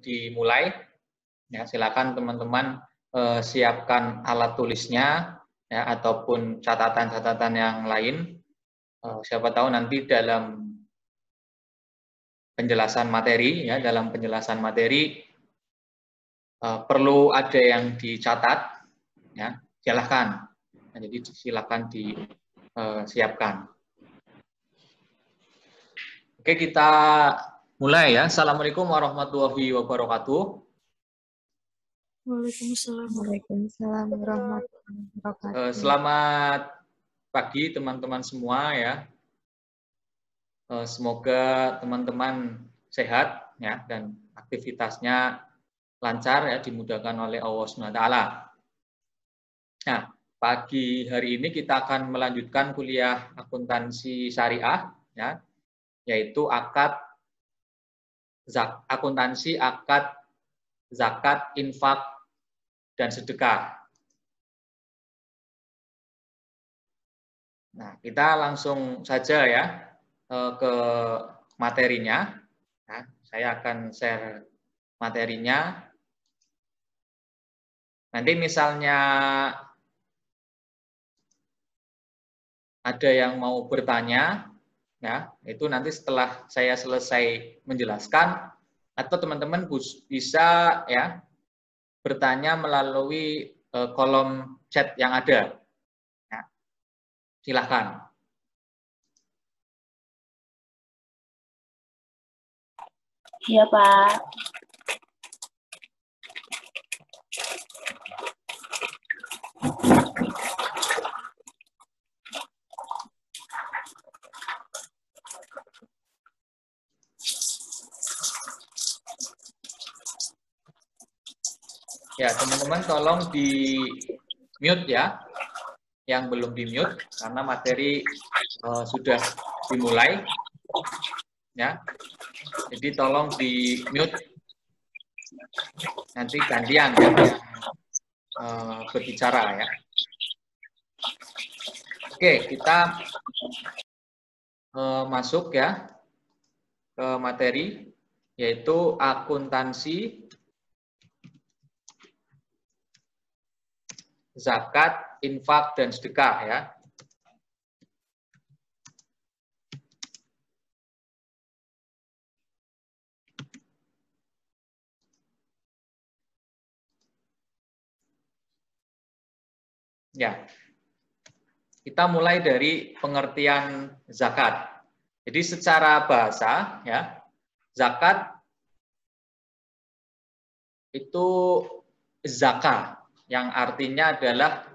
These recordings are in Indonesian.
dimulai. Ya, silakan teman-teman siapkan alat tulisnya ya, ataupun catatan-catatan yang lain. Siapa tahu nanti dalam penjelasan materi ya, dalam penjelasan materi perlu ada yang dicatat ya, silahkan. Nah, jadi silakan disiapkan. Oke, kita mulai ya. Assalamualaikum warahmatullahi wabarakatuh. Waalaikumsalam. Waalaikumsalam warahmatullahi wabarakatuh. Selamat pagi teman-teman semua ya. Semoga teman-teman sehat ya dan aktivitasnya lancar ya, dimudahkan oleh Allah SWT. Nah, pagi hari ini kita akan melanjutkan kuliah akuntansi syariah ya, yaitu akuntansi akad zakat, infak, dan sedekah. Nah, kita langsung saja ya ke materinya. Nah, saya akan share materinya. Nanti misalnya ada yang mau bertanya, ya, itu nanti setelah saya selesai menjelaskan, atau teman-teman bisa ya bertanya melalui kolom chat yang ada. Ya, silahkan. Iya, Pak. Ya, teman-teman tolong di mute ya, yang belum di mute karena materi sudah dimulai ya. Jadi tolong di mute, nanti gantian ya yang berbicara ya. Oke, kita masuk ya ke materi, yaitu akuntansi zakat, infak, dan sedekah ya. Ya, kita mulai dari pengertian zakat. Jadi secara bahasa ya, zakat itu zakah yang artinya adalah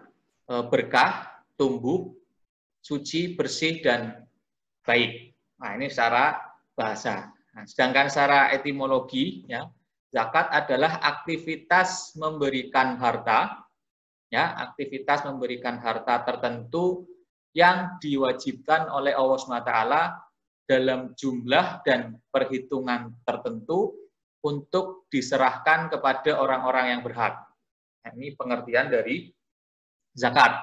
berkah, tumbuh, suci, bersih, dan baik. Nah, ini secara bahasa. Nah, sedangkan secara etimologi, ya, zakat adalah aktivitas memberikan harta, ya, aktivitas memberikan harta tertentu yang diwajibkan oleh Allah SWT dalam jumlah dan perhitungan tertentu untuk diserahkan kepada orang-orang yang berhak. Nah, ini pengertian dari zakat.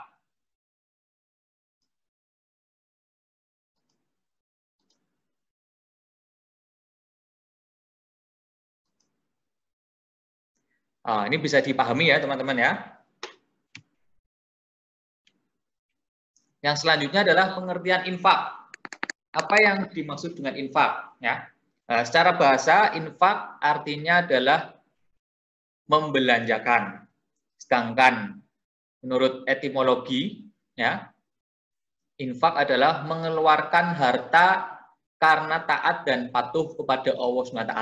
Ini bisa dipahami ya teman-teman ya. Yang selanjutnya adalah pengertian infak. Apa yang dimaksud dengan infak? Ya, secara bahasa infak artinya adalah membelanjakan. Sedangkan menurut etimologi, ya, infak adalah mengeluarkan harta karena taat dan patuh kepada Allah SWT.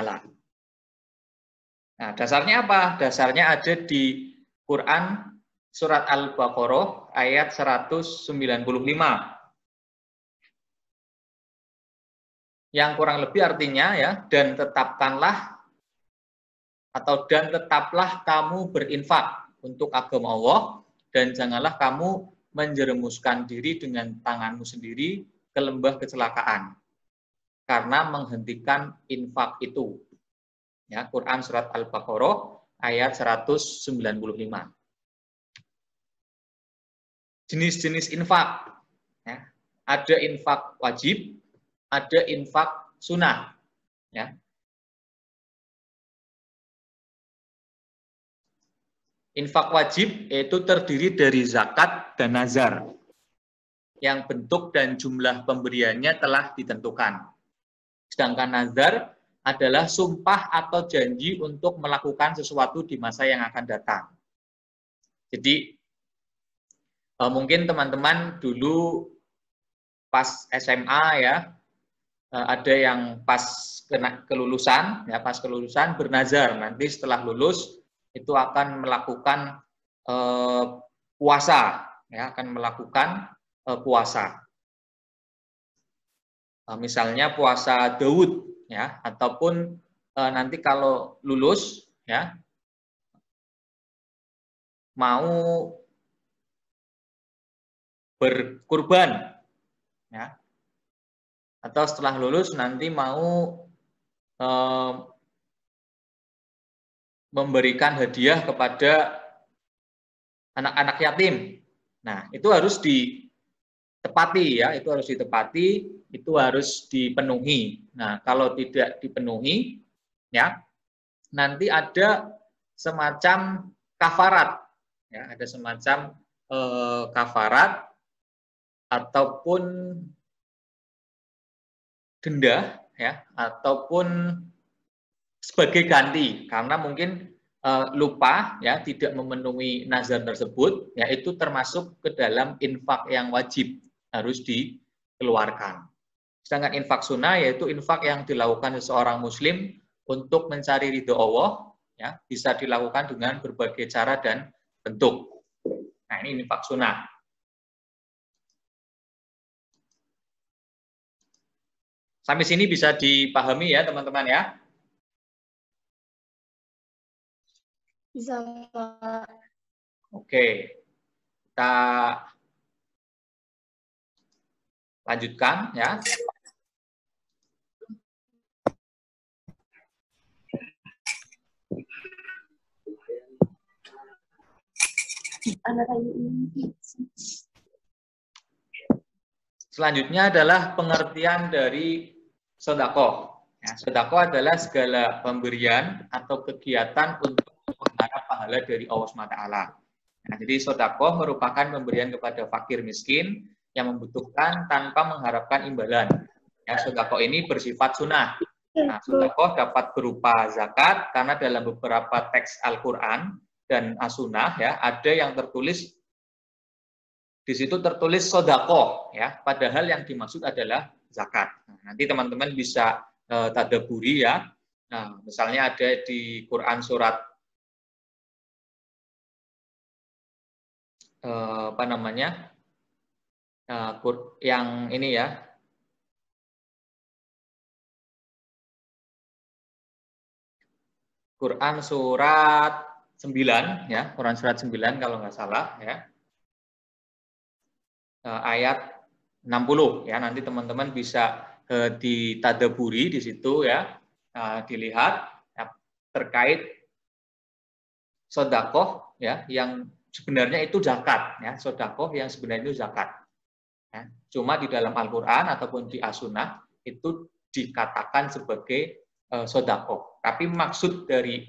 Nah, dasarnya apa? Dasarnya ada di Quran surat Al-Baqarah ayat 195. Yang kurang lebih artinya ya, dan tetaplah kamu berinfak untuk agama Allah, dan janganlah kamu menjerumuskan diri dengan tanganmu sendiri ke lembah kecelakaan karena menghentikan infak itu. Ya, Quran surat Al-Baqarah ayat 195. Jenis-jenis infak. Ya, ada infak wajib, ada infak sunnah. Ya. Infak wajib yaitu terdiri dari zakat dan nazar, yang bentuk dan jumlah pemberiannya telah ditentukan. Sedangkan nazar adalah sumpah atau janji untuk melakukan sesuatu di masa yang akan datang. Jadi mungkin teman-teman dulu pas SMA ya, ada yang pas kelulusan, ya pas kelulusan bernazar, nanti setelah lulus itu akan melakukan puasa, ya akan melakukan puasa. Misalnya puasa Daud, ya, ataupun nanti kalau lulus, ya, mau berkurban, ya, atau setelah lulus nanti mau memberikan hadiah kepada anak-anak yatim. Nah, itu harus ditepati ya, itu harus ditepati, itu harus dipenuhi. Nah, kalau tidak dipenuhi, ya, nanti ada semacam kafarat, ya, ada semacam kafarat ataupun denda, ya, ataupun sebagai ganti karena mungkin lupa ya tidak memenuhi nazar tersebut, ya itu termasuk ke dalam infak yang wajib harus dikeluarkan. Sedangkan infak sunnah yaitu infak yang dilakukan seseorang muslim untuk mencari ridho Allah, ya bisa dilakukan dengan berbagai cara dan bentuk. Nah, ini infak sunnah. Sampai sini bisa dipahami ya teman-teman ya. Bisa. Oke, kita lanjutkan ya. Selanjutnya adalah pengertian dari sedekah. Ya, sedekah adalah segala pemberian atau kegiatan untuk mengharap pahala dari Allah SWT. Nah, jadi sedekah merupakan pemberian kepada fakir miskin yang membutuhkan tanpa mengharapkan imbalan. Ya, sedekah ini bersifat sunnah. Nah, sedekah dapat berupa zakat karena dalam beberapa teks Al-Quran dan As-Sunnah ya ada yang tertulis di situ tertulis sedekah ya, padahal yang dimaksud adalah zakat. Nah, nanti teman-teman bisa tadaburi ya. Nah, misalnya ada di Quran surat apa namanya? Yang ini ya. Quran surat 9 ya, Quran surat 9 kalau nggak salah ya. Ayat 60 ya, nanti teman-teman bisa ditadaburi di situ ya, dilihat ya, terkait sedekah ya yang sebenarnya itu zakat ya, sedekah yang sebenarnya itu zakat ya. Cuma di dalam Al-Qur'an ataupun di As-Sunnah itu dikatakan sebagai sedekah, tapi maksud dari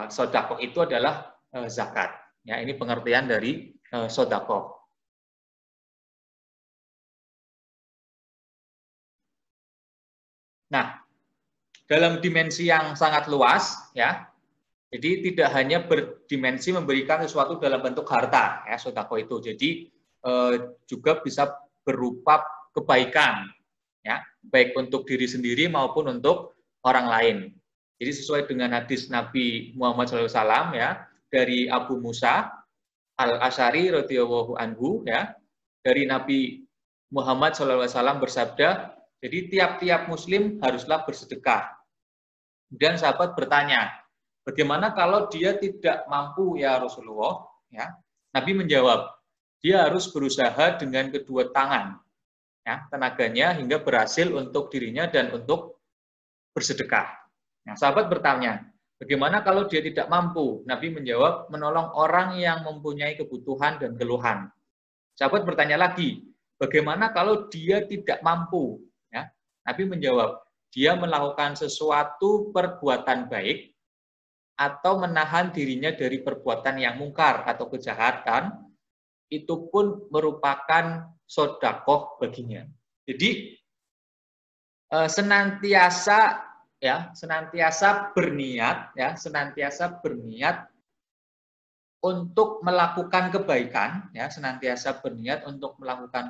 sedekah itu adalah zakat ya. Ini pengertian dari sedekah. Nah, dalam dimensi yang sangat luas, ya, jadi tidak hanya berdimensi memberikan sesuatu dalam bentuk harta, ya, sedekah itu. Jadi juga bisa berupa kebaikan, ya, baik untuk diri sendiri maupun untuk orang lain. Jadi sesuai dengan hadis Nabi Muhammad SAW, ya, dari Abu Musa Al-Asy'ari radhiyallahu anhu, ya, dari Nabi Muhammad SAW bersabda, jadi tiap-tiap muslim haruslah bersedekah. Kemudian sahabat bertanya, bagaimana kalau dia tidak mampu ya Rasulullah? Ya, Nabi menjawab, dia harus berusaha dengan kedua tangan, ya, tenaganya hingga berhasil untuk dirinya dan untuk bersedekah. Nah, sahabat bertanya, bagaimana kalau dia tidak mampu? Nabi menjawab, menolong orang yang mempunyai kebutuhan dan keluhan. Sahabat bertanya lagi, bagaimana kalau dia tidak mampu? Ya, Nabi menjawab, dia melakukan sesuatu perbuatan baik atau menahan dirinya dari perbuatan yang mungkar atau kejahatan, itu pun merupakan sedekah baginya. Jadi senantiasa berniat untuk melakukan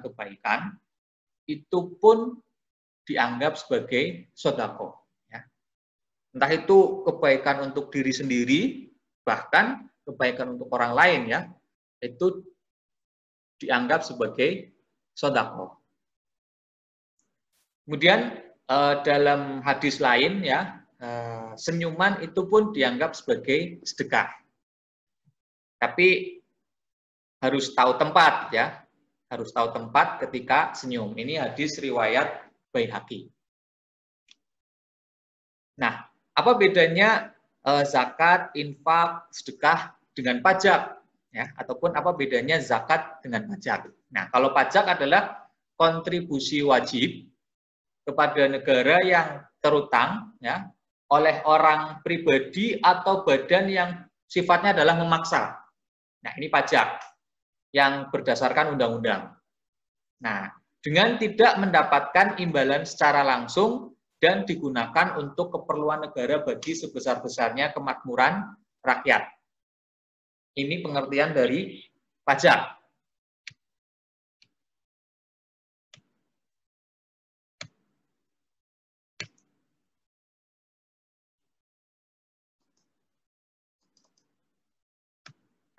kebaikan, itu pun dianggap sebagai sedekah. Ya. Entah itu kebaikan untuk diri sendiri, bahkan kebaikan untuk orang lain, ya, itu dianggap sebagai sedekah. Kemudian dalam hadis lain, ya, senyuman itu pun dianggap sebagai sedekah. Tapi harus tahu tempat, ya. Harus tahu tempat ketika senyum. Ini hadis riwayat Baihaqi. Nah, apa bedanya zakat, infak, sedekah dengan pajak, ya? Ataupun apa bedanya zakat dengan pajak? Nah, kalau pajak adalah kontribusi wajib kepada negara yang terutang, ya, oleh orang pribadi atau badan yang sifatnya adalah memaksa. Nah, ini pajak yang berdasarkan undang-undang. Nah, dengan tidak mendapatkan imbalan secara langsung dan digunakan untuk keperluan negara bagi sebesar-besarnya kemakmuran rakyat. Ini pengertian dari pajak.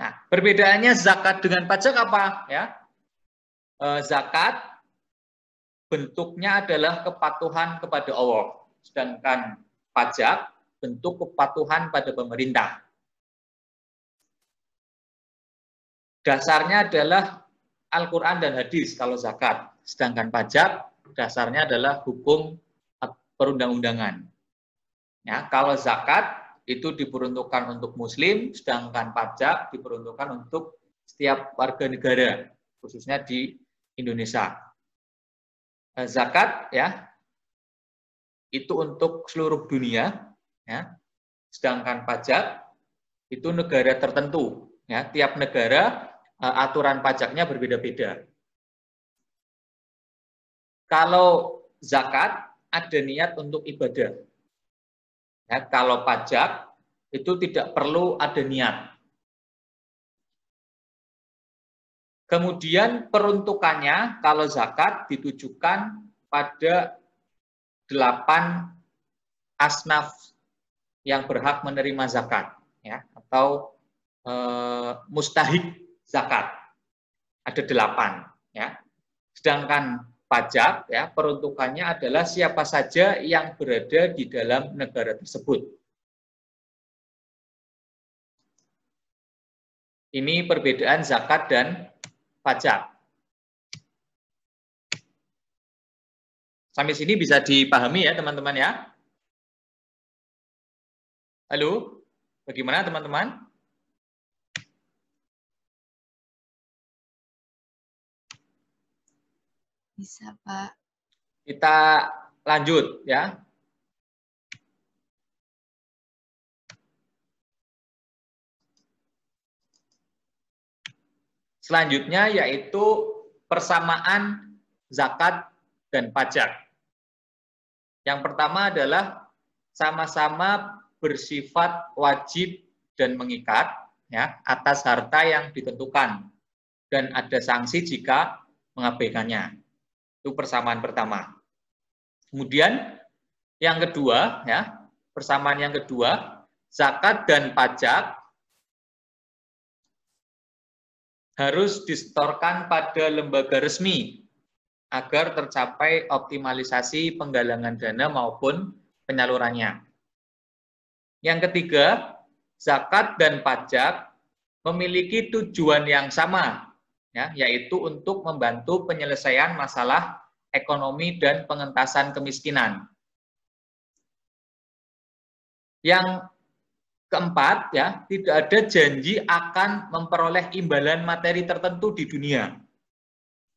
Nah, perbedaannya zakat dengan pajak apa? Ya, zakat bentuknya adalah kepatuhan kepada Allah, sedangkan pajak bentuk kepatuhan pada pemerintah. Dasarnya adalah Al-Quran dan hadis kalau zakat, sedangkan pajak dasarnya adalah hukum perundang-undangan. Ya, kalau zakat itu diperuntukkan untuk muslim, sedangkan pajak diperuntukkan untuk setiap warga negara, khususnya di Indonesia. Zakat, ya, itu untuk seluruh dunia, ya. Sedangkan pajak itu negara tertentu, ya. Tiap negara aturan pajaknya berbeda-beda. Kalau zakat ada niat untuk ibadah. Ya, kalau pajak itu tidak perlu ada niat. Kemudian peruntukannya kalau zakat ditujukan pada 8 asnaf yang berhak menerima zakat, ya, atau mustahik zakat. Ada 8, ya. Sedangkan pajak, ya, peruntukannya adalah siapa saja yang berada di dalam negara tersebut. Ini perbedaan zakat dan pajak. Sampai sini bisa dipahami, ya, teman-teman, ya. Halo, bagaimana teman-teman? Bisa, Pak. Kita lanjut, ya. Selanjutnya yaitu persamaan zakat dan pajak. Yang pertama adalah sama-sama bersifat wajib dan mengikat, ya, atas harta yang ditentukan dan ada sanksi jika mengabaikannya. Itu persamaan pertama. Kemudian yang kedua, ya, persamaan yang kedua, zakat dan pajak harus disetorkan pada lembaga resmi agar tercapai optimalisasi penggalangan dana maupun penyalurannya. Yang ketiga, zakat dan pajak memiliki tujuan yang sama, ya, yaitu untuk membantu penyelesaian masalah ekonomi dan pengentasan kemiskinan. Yang keempat, ya, tidak ada janji akan memperoleh imbalan materi tertentu di dunia.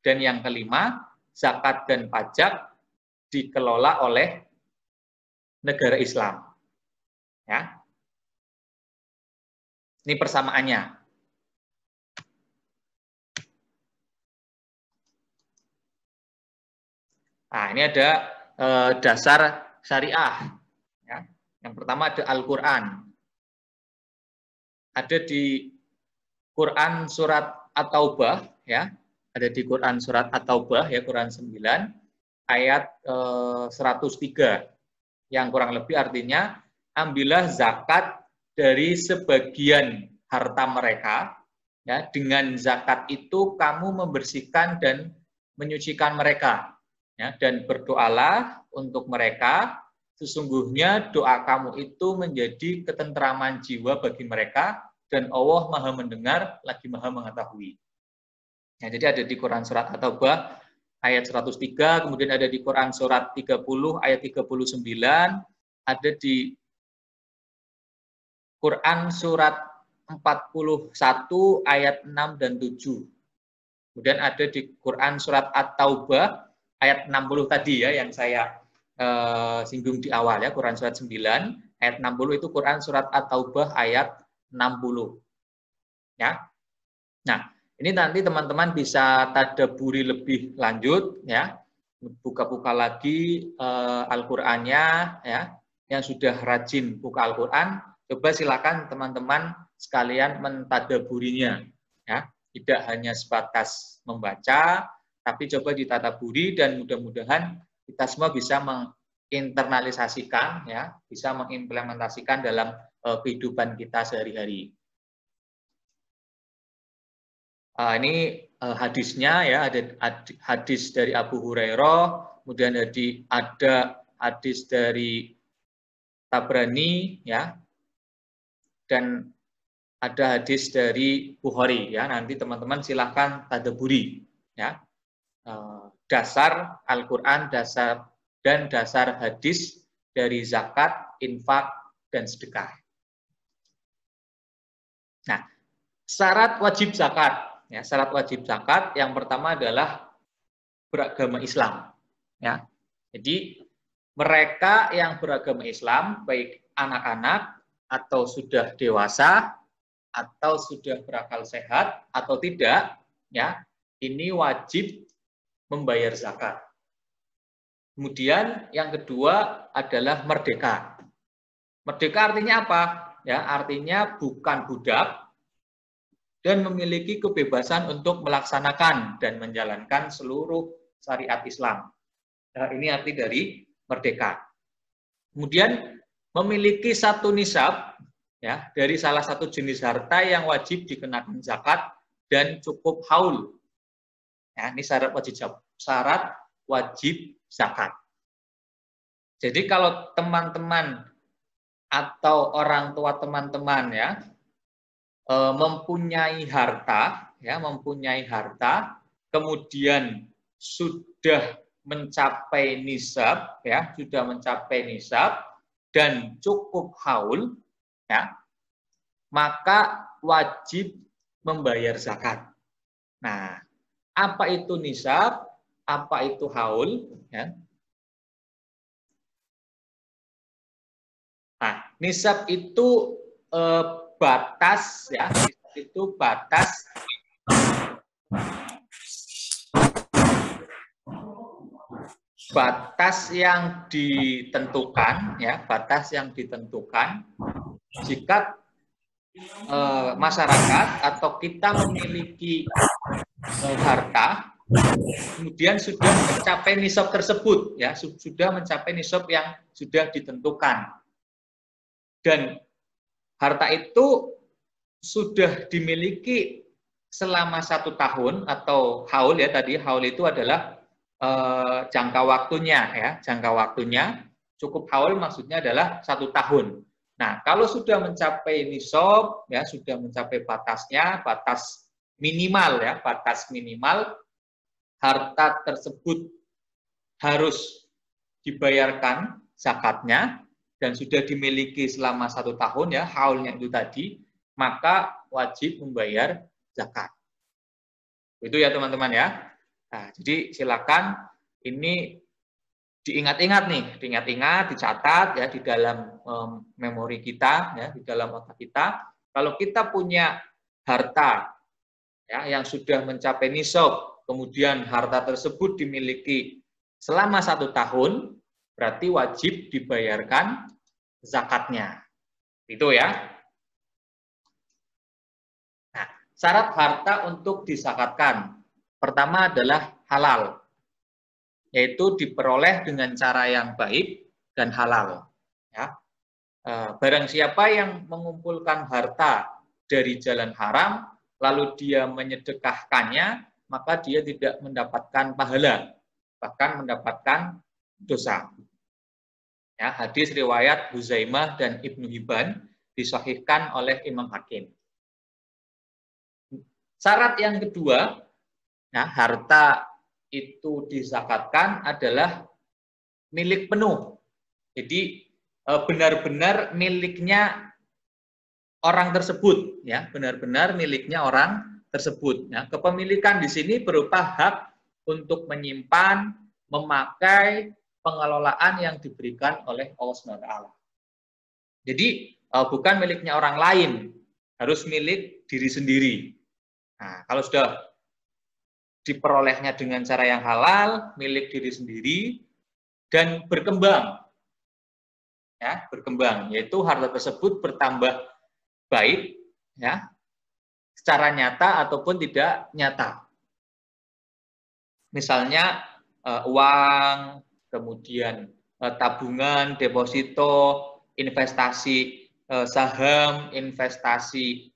Dan yang kelima, zakat dan pajak dikelola oleh negara Islam. Ya. Ini persamaannya. Nah, ini ada dasar syariah. Ya. Yang pertama ada Al-Quran. Ada di Quran surat At-Taubah, ya. Ada di Quran surat At-Taubah, ya, Quran 9, ayat 103. Yang kurang lebih artinya, ambillah zakat dari sebagian harta mereka, ya, dengan zakat itu kamu membersihkan dan menyucikan mereka, ya, dan berdoalah untuk mereka, sesungguhnya doa kamu itu menjadi ketentraman jiwa bagi mereka, dan Allah Maha Mendengar lagi Maha Mengetahui. Ya, jadi ada di Quran surat At-Taubah ayat 103, kemudian ada di Quran surat 30 ayat 39, ada di Quran surat 41 ayat 6 dan 7. Kemudian ada di Quran surat At-Taubah ayat 60 tadi, ya, yang saya singgung di awal, ya, Quran surat 9 ayat 60 itu Quran surat At-Taubah ayat 60. Ya. Nah, ini nanti teman-teman bisa tadaburi lebih lanjut, ya. Buka-buka lagi Al-Qur'annya, ya. Yang sudah rajin buka Al-Qur'an, coba silakan teman-teman sekalian mentadaburinya, ya. Tidak hanya sebatas membaca, tapi coba ditadaburi, dan mudah-mudahan kita semua bisa menginternalisasikan, ya, bisa mengimplementasikan dalam kehidupan kita sehari-hari. Ini hadisnya, ya, ada hadis dari Abu Hurairah, kemudian ada hadis dari Tabrani, ya, dan ada hadis dari Bukhari, ya. Nanti teman-teman silahkan tadaburi, ya, dasar Al-Quran, dasar hadis dari zakat, infak, dan sedekah. Nah, syarat wajib zakat. Ya, syarat wajib zakat yang pertama adalah beragama Islam. Ya, jadi mereka yang beragama Islam, baik anak-anak atau sudah dewasa atau sudah berakal sehat atau tidak, ya, ini wajib membayar zakat. Kemudian yang kedua adalah merdeka. Merdeka artinya apa? Ya, artinya bukan budak dan memiliki kebebasan untuk melaksanakan dan menjalankan seluruh syariat Islam. Nah, ini arti dari merdeka. Kemudian memiliki satu nisab, ya, dari salah satu jenis harta yang wajib dikenakan zakat dan cukup haul. Ya, ini syarat wajib zakat. Jadi kalau teman-teman atau orang tua teman-teman, ya, mempunyai harta, kemudian sudah mencapai nisab, ya, dan cukup haul, ya, maka wajib membayar zakat. Nah, apa itu nisab? Apa itu haul? Ya. Nah, nisab itu batas, ya, itu batas yang ditentukan, ya, batas yang ditentukan jika masyarakat atau kita memiliki harta, kemudian sudah mencapai nisab tersebut, ya, sudah mencapai nisab yang sudah ditentukan, dan harta itu sudah dimiliki selama 1 tahun atau haul, ya, tadi haul itu adalah jangka waktunya, ya, jangka waktunya. Cukup haul maksudnya adalah 1 tahun. Nah, kalau sudah mencapai nisab, ya, sudah mencapai batasnya, batas minimal, ya, batas minimal, harta tersebut harus dibayarkan zakatnya dan sudah dimiliki selama 1 tahun, ya, haulnya itu tadi, maka wajib membayar zakat. Itu, ya, teman-teman, ya. Nah, jadi silakan ini diingat-ingat nih, dicatat, ya, di dalam memori kita, ya, di dalam otak kita, Kalau kita punya harta ya, yang sudah mencapai nisab, kemudian harta tersebut dimiliki selama 1 tahun, berarti wajib dibayarkan zakatnya. Itu ya. Nah, syarat harta untuk dizakatkan. Pertama adalah halal, yaitu diperoleh dengan cara yang baik dan halal. Ya. Barang siapa yang mengumpulkan harta dari jalan haram, lalu dia menyedekahkannya, maka dia tidak mendapatkan pahala, bahkan mendapatkan dosa. Ya, hadis riwayat Huzaimah dan Ibnu Hibban disahihkan oleh Imam Hakim. Syarat yang kedua, nah, harta itu dizakatkan adalah milik penuh. Jadi benar-benar miliknya orang tersebut, ya, benar-benar miliknya orang tersebut. Nah, kepemilikan di sini berupa hak untuk menyimpan, memakai, pengelolaan yang diberikan oleh Allah SWT. Jadi bukan miliknya orang lain, harus milik diri sendiri. Nah, kalau sudah diperolehnya dengan cara yang halal, milik diri sendiri, dan berkembang, ya, berkembang, yaitu harta tersebut bertambah baik, ya, secara nyata ataupun tidak nyata. Misalnya uang, kemudian tabungan, deposito, investasi saham, investasi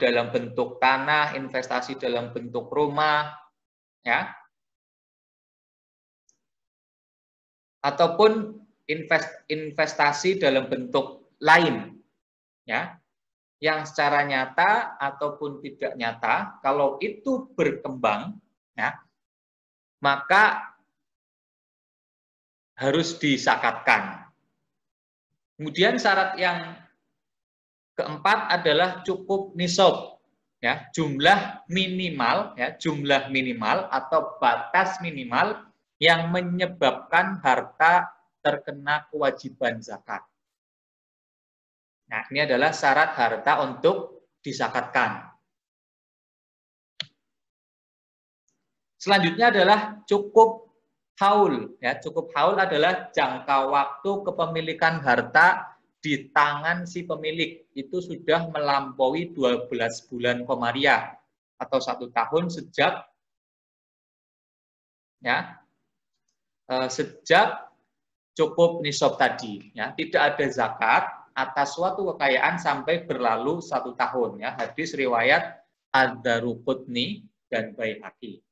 dalam bentuk tanah, investasi dalam bentuk rumah, ya, ataupun investasi dalam bentuk lain, ya, yang secara nyata ataupun tidak nyata, kalau itu berkembang, ya, maka harus dizakatkan. Kemudian syarat yang keempat adalah cukup nisab, ya, jumlah minimal, ya, jumlah minimal atau batas minimal yang menyebabkan harta terkena kewajiban zakat. Nah, ini adalah syarat harta untuk dizakatkan. Selanjutnya adalah cukup haul. Ya, cukup haul adalah jangka waktu kepemilikan harta di tangan si pemilik. Itu sudah melampaui 12 bulan komariah atau 1 tahun sejak, ya, sejak cukup nisab tadi. Ya, tidak ada zakat atas suatu kekayaan sampai berlalu 1 tahun. Ya, hadis riwayat Ad-Daruqutni dan Baihaqi.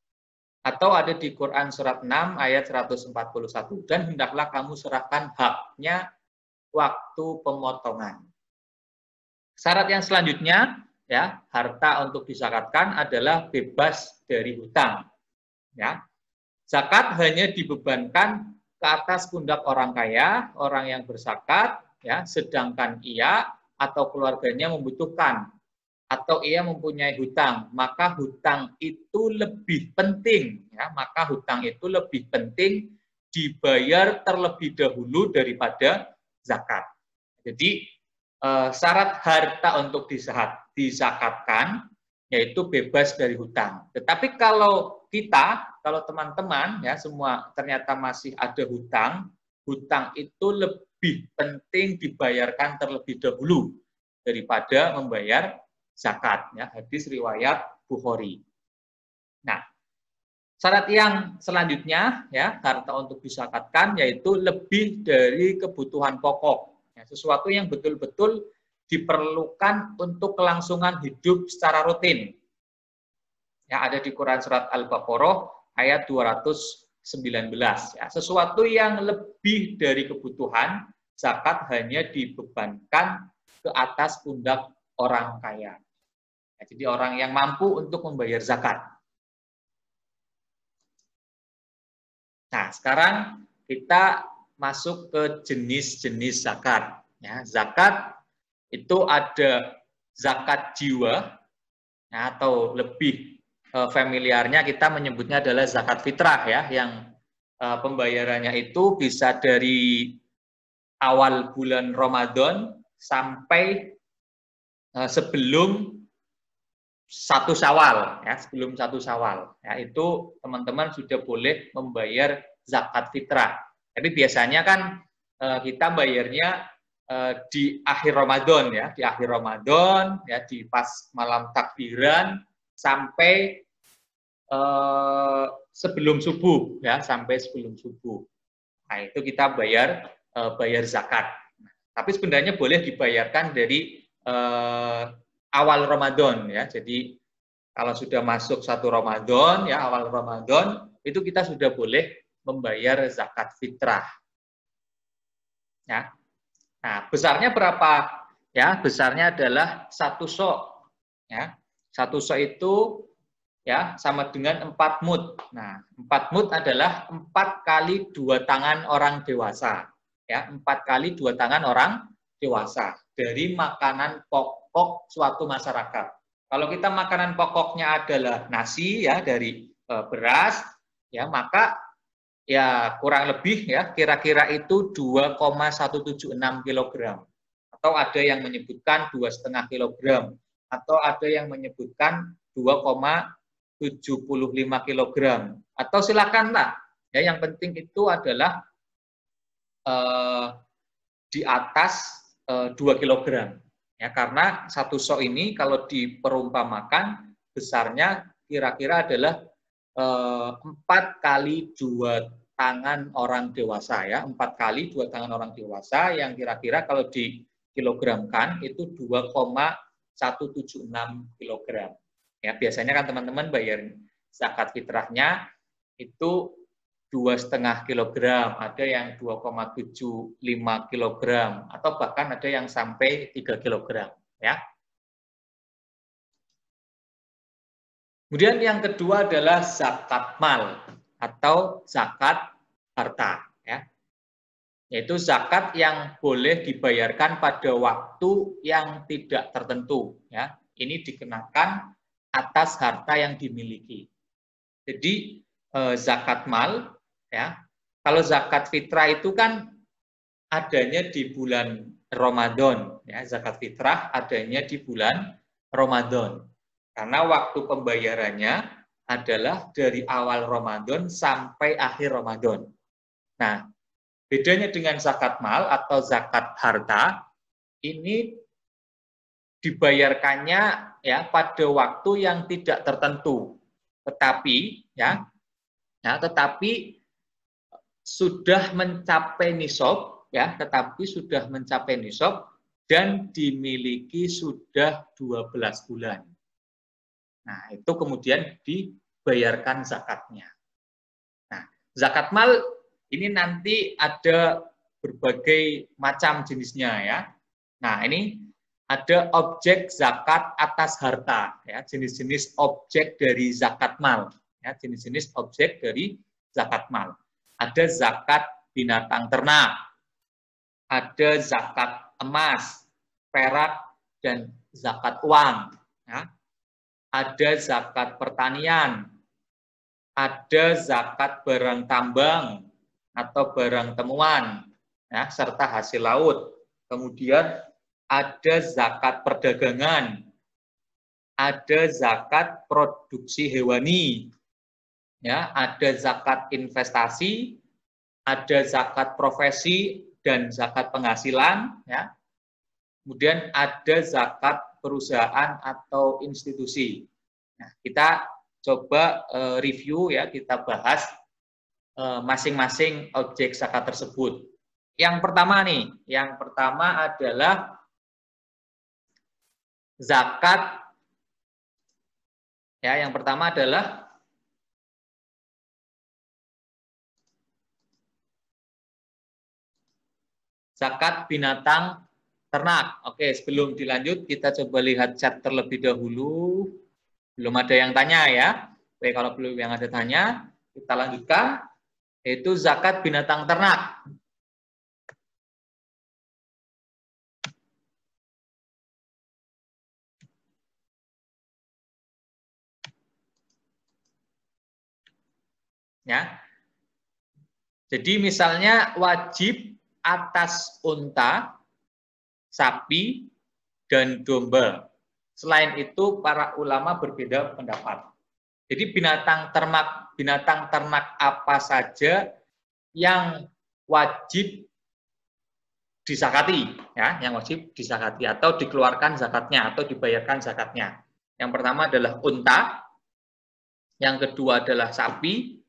Atau ada di Quran surat 6 ayat 141. Dan hendaklah kamu serahkan haknya waktu pemotongan. Syarat yang selanjutnya, ya, harta untuk dizakatkan adalah bebas dari hutang. Ya. Zakat hanya dibebankan ke atas pundak orang kaya, orang yang berzakat, ya, sedangkan ia atau keluarganya membutuhkan atau ia mempunyai hutang, maka hutang itu lebih penting, ya, maka hutang itu lebih penting dibayar terlebih dahulu daripada zakat. Jadi syarat harta untuk dizakatkan yaitu bebas dari hutang. Tetapi kalau kita, kalau teman-teman, ya, semua ternyata masih ada hutang, hutang itu lebih penting dibayarkan terlebih dahulu daripada membayar zakat. Ya, hadis riwayat Bukhari. Nah, syarat yang selanjutnya, ya, harta untuk dizakatkan yaitu lebih dari kebutuhan pokok. Ya, sesuatu yang betul-betul diperlukan untuk kelangsungan hidup secara rutin. Ya, ada di Quran surat Al-Baqarah ayat 219. Ya, sesuatu yang lebih dari kebutuhan, zakat hanya dibebankan ke atas pundak orang kaya. Ya, jadi orang yang mampu untuk membayar zakat. Nah, sekarang kita masuk ke jenis-jenis zakat. Ya, zakat itu ada zakat jiwa, ya, atau lebih familiarnya kita menyebutnya adalah zakat fitrah, ya, yang pembayarannya itu bisa dari awal bulan Ramadan sampai sebelum 1 Syawal, ya, sebelum 1 Syawal, ya, itu teman-teman sudah boleh membayar zakat fitrah. Jadi biasanya kan kita bayarnya di akhir Ramadan, ya, di akhir Ramadan, ya, di pas malam takbiran sampai sebelum subuh, ya, sampai sebelum subuh. Nah, itu kita bayar zakat. Tapi sebenarnya boleh dibayarkan dari awal Ramadan, ya. Jadi kalau sudah masuk 1 Ramadan, ya, awal Ramadan, itu kita sudah boleh membayar zakat fitrah. Ya. Nah, besarnya berapa? Ya, besarnya adalah 1 sok. Ya. 1 sok itu, ya, sama dengan 4 mud. Nah, 4 mud adalah 4 kali 2 tangan orang dewasa. Ya, 4 kali 2 tangan orang dewasa dari makanan pokok suatu masyarakat. Kalau kita makanan pokoknya adalah nasi, ya, dari beras, ya, maka ya kurang lebih, ya, kira-kira itu 2,176 kg. Atau ada yang menyebutkan 2,5 kg. Atau ada yang menyebutkan 2,75 kg. Atau silakanlah. Ya, yang penting itu adalah di atas 2 kg. Ya, karena 1 sok ini kalau diperumpamakan besarnya kira-kira adalah 4 kali 2 tangan orang dewasa, ya, 4 kali 2 tangan orang dewasa yang kira-kira kalau dikilogramkan itu 2,176 kg. Ya, biasanya kan teman-teman bayar zakat fitrahnya itu 2,5 kg, ada yang 2,75 kg, atau bahkan ada yang sampai 3 kg. Ya. Kemudian yang kedua adalah zakat mal atau zakat harta. Ya. Yaitu zakat yang boleh dibayarkan pada waktu yang tidak tertentu. Ya. Ini dikenakan atas harta yang dimiliki. Jadi zakat mal, ya, kalau zakat fitrah itu kan adanya di bulan Ramadan, ya, zakat fitrah adanya di bulan Ramadan. Karena waktu pembayarannya adalah dari awal Ramadan sampai akhir Ramadan. Nah, bedanya dengan zakat mal atau zakat harta, ini dibayarkannya, ya, pada waktu yang tidak tertentu. Tetapi, tetapi sudah mencapai nisab, ya, tetapi sudah mencapai nisab dan dimiliki sudah 12 bulan. Nah, itu kemudian dibayarkan zakatnya. Nah, zakat mal ini nanti ada berbagai macam jenisnya, ya. Nah, ini ada objek zakat atas harta, ya, jenis-jenis objek dari zakat mal, ya, jenis-jenis objek dari zakat mal. Ada zakat binatang ternak, ada zakat emas, perak, dan zakat uang. Ya. Ada zakat pertanian, ada zakat barang tambang atau barang temuan, ya, serta hasil laut. Kemudian ada zakat perdagangan, ada zakat produksi hewani, ya, ada zakat investasi, ada zakat profesi dan zakat penghasilan, ya. Kemudian ada zakat perusahaan atau institusi. Nah, kita coba review, ya, kita bahas masing-masing objek zakat tersebut. Yang pertama nih, yang pertama adalah zakat, ya, yang pertama adalah zakat binatang ternak. Oke, sebelum dilanjut kita coba lihat chat terlebih dahulu. Belum ada yang tanya, ya. Oke, kalau belum yang ada tanya, kita lanjutkan. Yaitu zakat binatang ternak. Ya. Jadi misalnya wajib atas unta, sapi, dan domba. Selain itu, para ulama berbeda pendapat. Jadi binatang ternak apa saja yang wajib disakati, ya, yang wajib disakati atau dikeluarkan zakatnya atau dibayarkan zakatnya. Yang pertama adalah unta, yang kedua adalah sapi,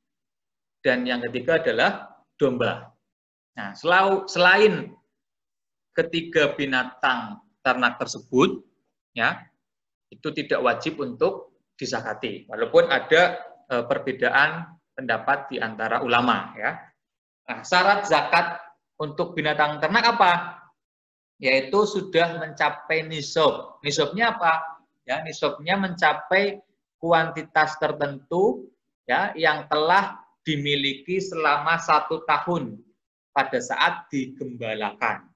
dan yang ketiga adalah domba. Nah, selain ketiga binatang ternak tersebut, ya, itu tidak wajib untuk disakati, walaupun ada perbedaan pendapat di antara ulama, ya. Nah, syarat zakat untuk binatang ternak apa? Yaitu sudah mencapai nisab. Nisabnya apa? Ya, nisabnya mencapai kuantitas tertentu, ya, yang telah dimiliki selama 1 tahun pada saat digembalakan.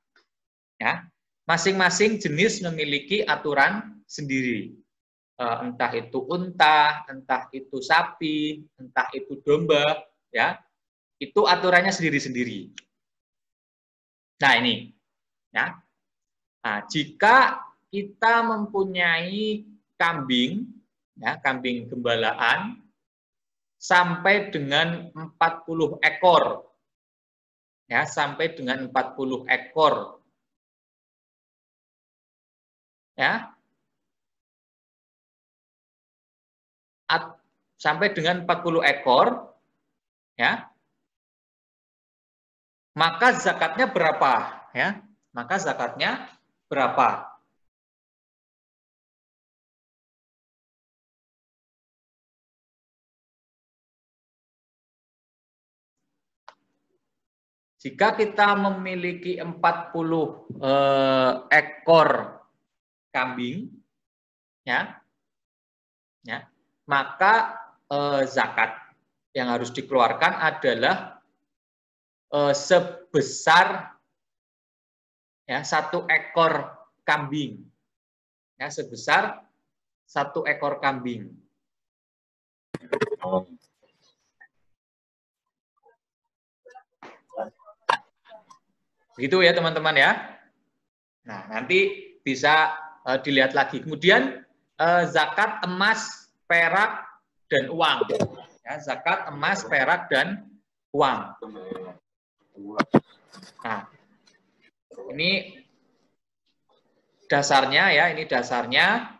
Ya, masing-masing jenis memiliki aturan sendiri. Entah itu unta, entah itu sapi, entah itu domba, ya, itu aturannya sendiri-sendiri. Nah, ini, ya. Nah, jika kita mempunyai kambing, ya, kambing gembalaan sampai dengan 40 ekor, ya, sampai dengan 40 ekor, ya, sampai dengan 40 ekor, ya, maka zakatnya berapa, ya? Maka zakatnya berapa? Jika kita memiliki 40 ekor kambing, ya, maka zakat yang harus dikeluarkan adalah sebesar, ya, 1 ekor kambing, ya, sebesar 1 ekor kambing. Begitu ya teman-teman, ya. Nah, nanti bisa dilihat lagi. Kemudian zakat emas, perak, dan uang. Ya, zakat emas, perak, dan uang. Nah, ini dasarnya, ya, ini dasarnya.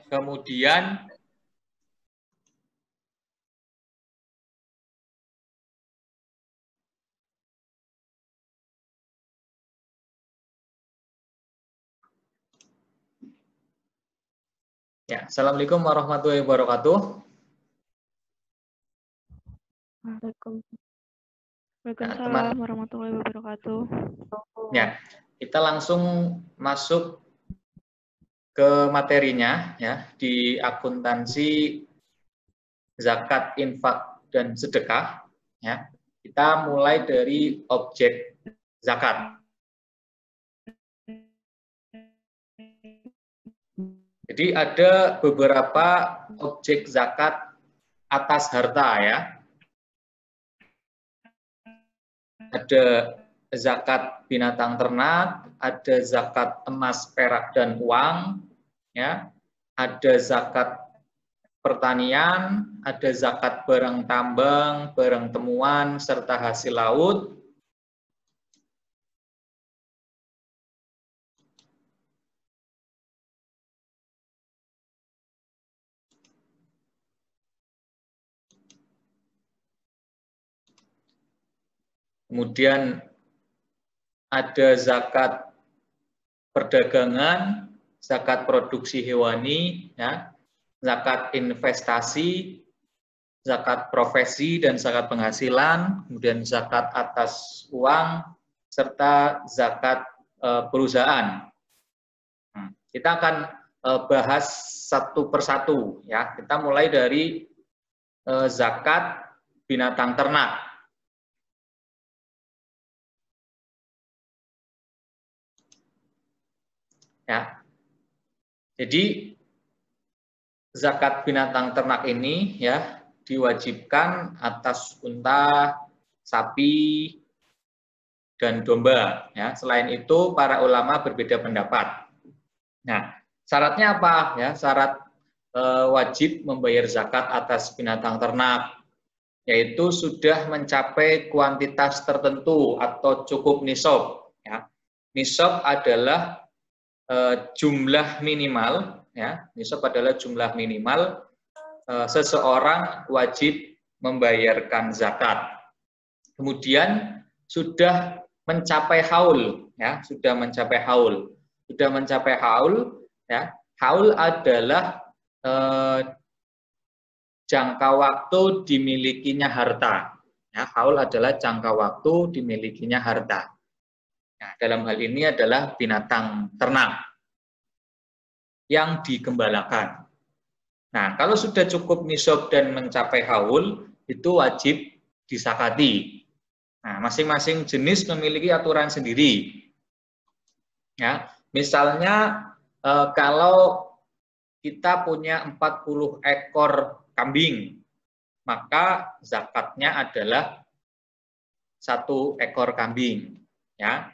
Kemudian ya, assalamualaikum warahmatullahi wabarakatuh. Waalaikumsalam warahmatullahi wabarakatuh. Ya, kita langsung masuk ke materinya, ya, di akuntansi zakat, infak, dan sedekah, ya. Kita mulai dari objek zakat. Jadi ada beberapa objek zakat atas harta, ya. Ada zakat binatang ternak, ada zakat emas, perak, dan uang, ya. Ada zakat pertanian, ada zakat barang tambang, barang temuan, serta hasil laut. Kemudian ada zakat perdagangan, zakat produksi hewani, ya, zakat investasi, zakat profesi dan zakat penghasilan, kemudian zakat atas uang, serta zakat perusahaan. Kita akan bahas satu persatu, ya. Kita mulai dari zakat binatang ternak. Ya. Jadi zakat binatang ternak ini, ya, diwajibkan atas unta, sapi, dan domba, ya. Selain itu para ulama berbeda pendapat. Nah, syaratnya apa? Ya, syarat wajib membayar zakat atas binatang ternak, yaitu sudah mencapai kuantitas tertentu atau cukup nisab. Ya. Nisab adalah jumlah minimal, ya. Nisab adalah jumlah minimal seseorang wajib membayarkan zakat. Kemudian sudah mencapai haul, ya, sudah mencapai haul. Sudah mencapai haul, ya. Haul adalah jangka waktu dimilikinya harta. Ya, haul adalah jangka waktu dimilikinya harta. Nah, dalam hal ini adalah binatang ternak yang digembalakan. Nah, kalau sudah cukup nisab dan mencapai haul, itu wajib disakati. Nah, masing-masing jenis memiliki aturan sendiri. Ya, misalnya kalau kita punya 40 ekor kambing, maka zakatnya adalah 1 ekor kambing. Ya.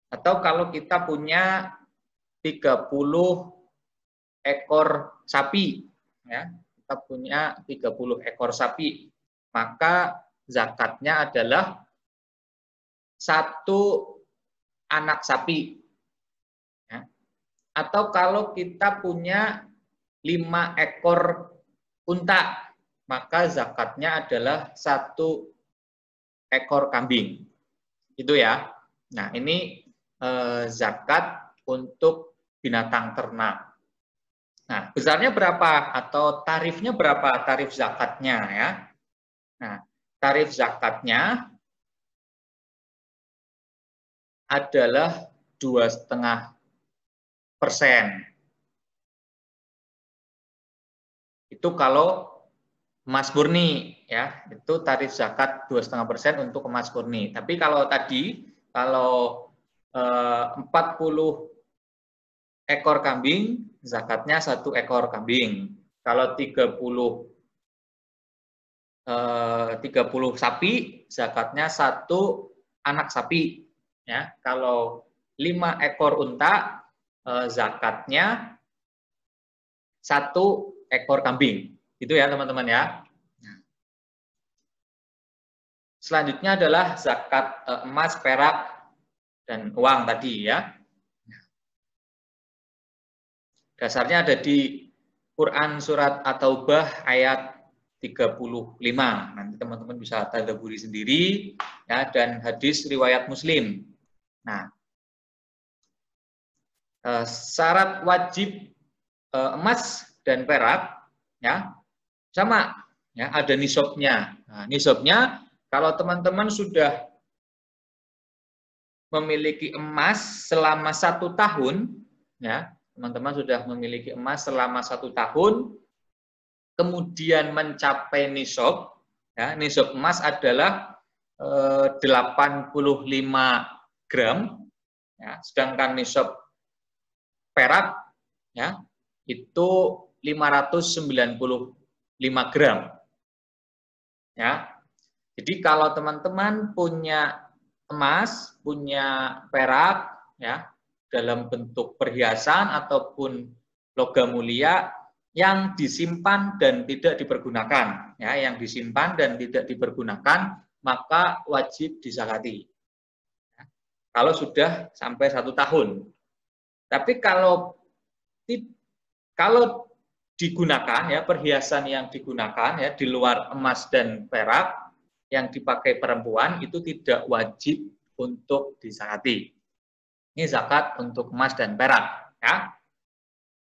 Atau kalau kita punya 30 ekor sapi, ya, kita punya 30 ekor sapi, maka zakatnya adalah 1 anak sapi. Ya. Atau kalau kita punya 5 ekor unta, maka zakatnya adalah 1 ekor kambing. Itu ya. Nah, ini zakat untuk binatang ternak. Nah, besarnya berapa atau tarifnya berapa, tarif zakatnya ya. Nah, tarif zakatnya adalah 2,5%. Itu kalau emas murni ya, itu tarif zakat 2,5% untuk emas murni. Tapi kalau tadi kalau 40 ekor kambing, zakatnya 1 ekor kambing. Kalau 30 sapi, zakatnya 1 anak sapi. Ya, kalau 5 ekor unta, zakatnya 1 ekor kambing. Itu ya teman-teman ya. Selanjutnya adalah zakat emas, perak, dan uang tadi ya. Dasarnya ada di Quran surat At-Taubah ayat 35. Nanti teman-teman bisa tadabburi sendiri ya, dan hadis riwayat Muslim. Nah, syarat wajib emas dan perak ya sama ya, ada nisabnya. Nah, nisabnya kalau teman-teman sudah memiliki emas selama 1 tahun ya, teman-teman sudah memiliki emas selama 1 tahun, kemudian mencapai nisab, ya, nisab emas adalah 85 gram, ya, sedangkan nisab perak ya itu 595 gram. Ya. Jadi kalau teman-teman punya emas, punya perak ya dalam bentuk perhiasan ataupun logam mulia yang disimpan dan tidak dipergunakan, ya, yang disimpan dan tidak dipergunakan, maka wajib disakati. Ya, kalau sudah sampai 1 tahun. Tapi kalau digunakan ya, perhiasan yang digunakan ya di luar emas dan perak yang dipakai perempuan itu tidak wajib untuk disakati. Ini zakat untuk emas dan perak ya.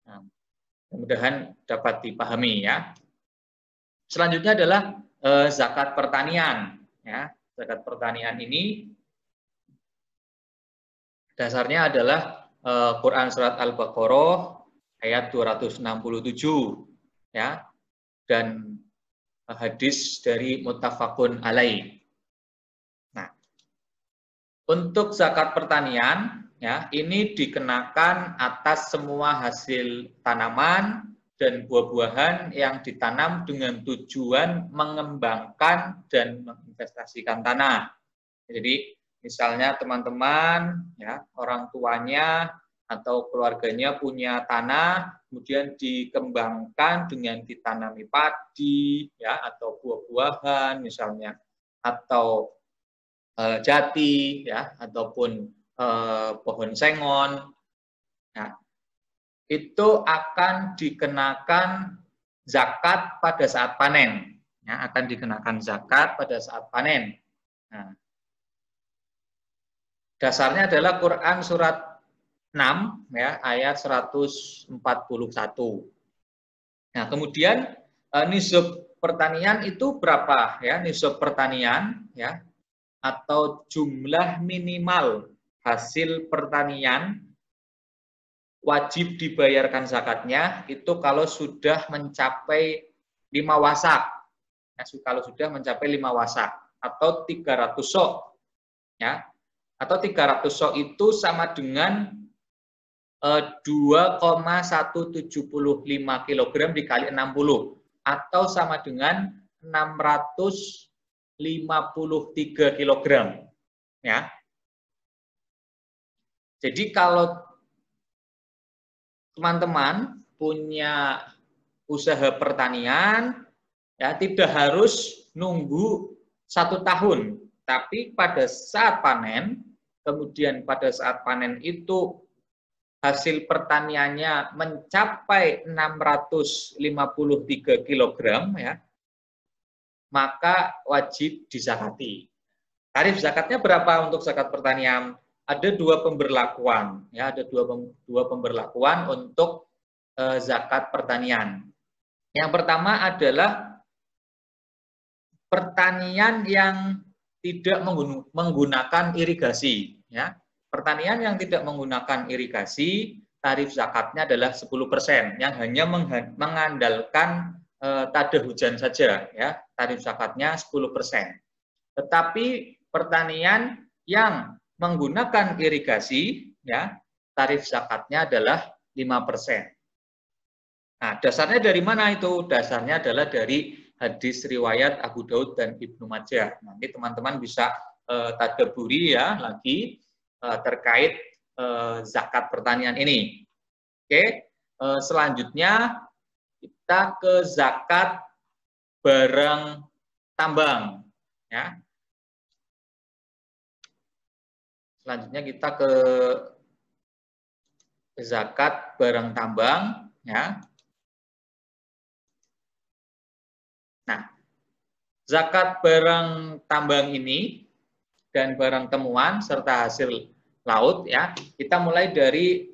Nah, mudah-mudahan dapat dipahami ya. Selanjutnya adalah zakat pertanian ya. Zakat pertanian ini dasarnya adalah Quran surat Al-Baqarah ayat 267 ya, dan hadis dari muttafaqun alaih. Nah, untuk zakat pertanian ya, ini dikenakan atas semua hasil tanaman dan buah-buahan yang ditanam dengan tujuan mengembangkan dan menginvestasikan tanah. Jadi misalnya teman-teman ya, orang tuanya atau keluarganya punya tanah, kemudian dikembangkan dengan ditanami padi, ya, atau buah-buahan misalnya, atau jati, ya, ataupun pohon sengon. Nah, itu akan dikenakan zakat pada saat panen. Ya, akan dikenakan zakat pada saat panen. Nah, dasarnya adalah Quran surat 6, ya, ayat 141. Nah, kemudian nisab pertanian itu berapa, ya? Nisab pertanian, ya, atau jumlah minimal hasil pertanian wajib dibayarkan zakatnya itu kalau sudah mencapai 5 wasak. Ya, kalau sudah mencapai 5 wasak atau 300 sok, ya. Atau 300 sok itu sama dengan 2,175 kg dikali 60 atau sama dengan 653 kg, ya. Jadi kalau teman-teman punya usaha pertanian, ya, tidak harus nunggu 1 tahun, tapi pada saat panen, kemudian pada saat panen itu hasil pertaniannya mencapai 653 kg, ya, maka wajib dizakati. Tarif zakatnya berapa untuk zakat pertanian? Ada 2 pemberlakuan, ya, ada dua pemberlakuan untuk zakat pertanian. Yang pertama adalah pertanian yang tidak menggunakan irigasi, ya. Pertanian yang tidak menggunakan irigasi, tarif zakatnya adalah 10%, yang hanya mengandalkan tada hujan saja, ya. Tarif zakatnya 10%. Tetapi pertanian yang menggunakan irigasi, ya, tarif zakatnya adalah 5%. Nah, dasarnya dari mana itu? Dasarnya adalah dari hadis riwayat Abu Daud dan Ibnu Majah. Nanti teman-teman bisa tadabburi, ya, lagi terkait zakat pertanian ini. Oke, selanjutnya kita ke zakat barang tambang, ya. Selanjutnya kita ke zakat barang tambang, ya. Nah, zakat barang tambang ini dan barang temuan serta hasil laut, ya, kita mulai dari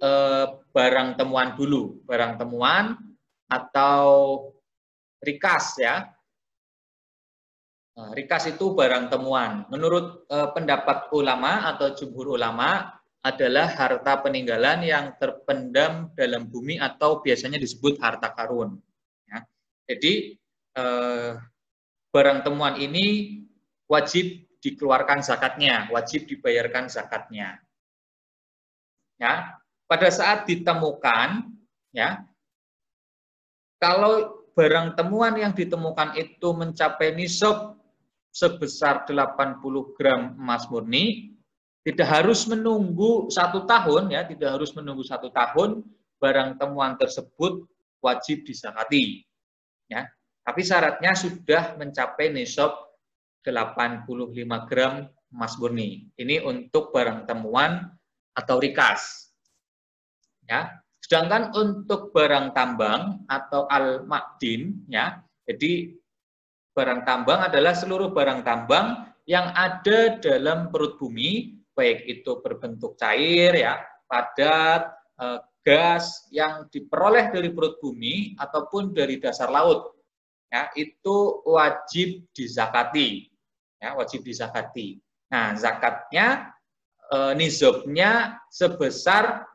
barang temuan dulu, barang temuan atau rikas, ya. Rikas itu barang temuan. Menurut pendapat ulama atau jumhur ulama adalah harta peninggalan yang terpendam dalam bumi atau biasanya disebut harta karun. Ya. Jadi barang temuan ini wajib dikeluarkan zakatnya, wajib dibayarkan zakatnya. Ya, pada saat ditemukan, ya, kalau barang temuan yang ditemukan itu mencapai nisab sebesar 80 gram emas murni, tidak harus menunggu 1 tahun, ya, tidak harus menunggu 1 tahun, barang temuan tersebut wajib dizakati, ya. Tapi syaratnya sudah mencapai nisab 85 gram emas murni. Ini untuk barang temuan atau rikas, ya. Sedangkan untuk barang tambang atau al-ma'din, ya, jadi barang tambang adalah seluruh barang tambang yang ada dalam perut bumi, baik itu berbentuk cair, ya, padat, gas yang diperoleh dari perut bumi ataupun dari dasar laut, ya, itu wajib dizakati, ya, wajib dizakati. Nah, zakatnya nisabnya sebesar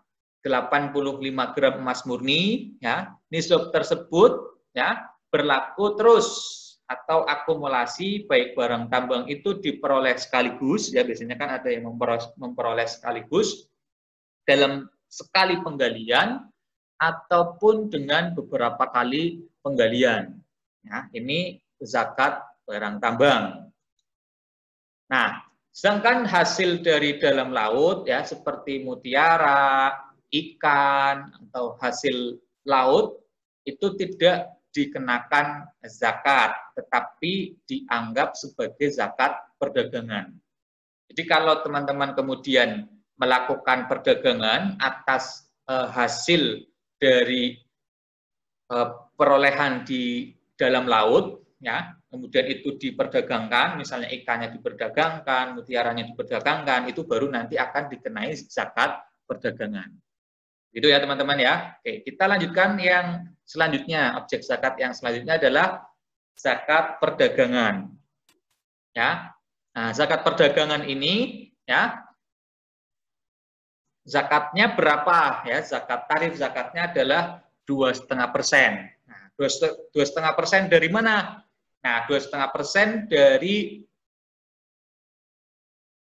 85 gram emas murni, ya. Nisab tersebut, ya, berlaku terus atau akumulasi, baik barang tambang itu diperoleh sekaligus, ya, biasanya kan ada yang memperoleh sekaligus dalam sekali penggalian ataupun dengan beberapa kali penggalian. Ya, ini zakat barang tambang. Nah, sedangkan hasil dari dalam laut, ya, seperti mutiara, ikan atau hasil laut itu tidak dikenakan zakat, tetapi dianggap sebagai zakat perdagangan. Jadi kalau teman-teman kemudian melakukan perdagangan atas hasil dari perolehan di dalam laut, ya, kemudian itu diperdagangkan, misalnya ikannya diperdagangkan, mutiaranya diperdagangkan, itu baru nanti akan dikenai zakat perdagangan. Itu ya teman-teman ya. Oke, kita lanjutkan yang selanjutnya. Objek zakat yang selanjutnya adalah zakat perdagangan. Ya. Nah, zakat perdagangan ini ya, zakatnya berapa ya? Tarif zakatnya adalah 2,5%. Nah, 2,5% dari mana? Nah, 2,5% dari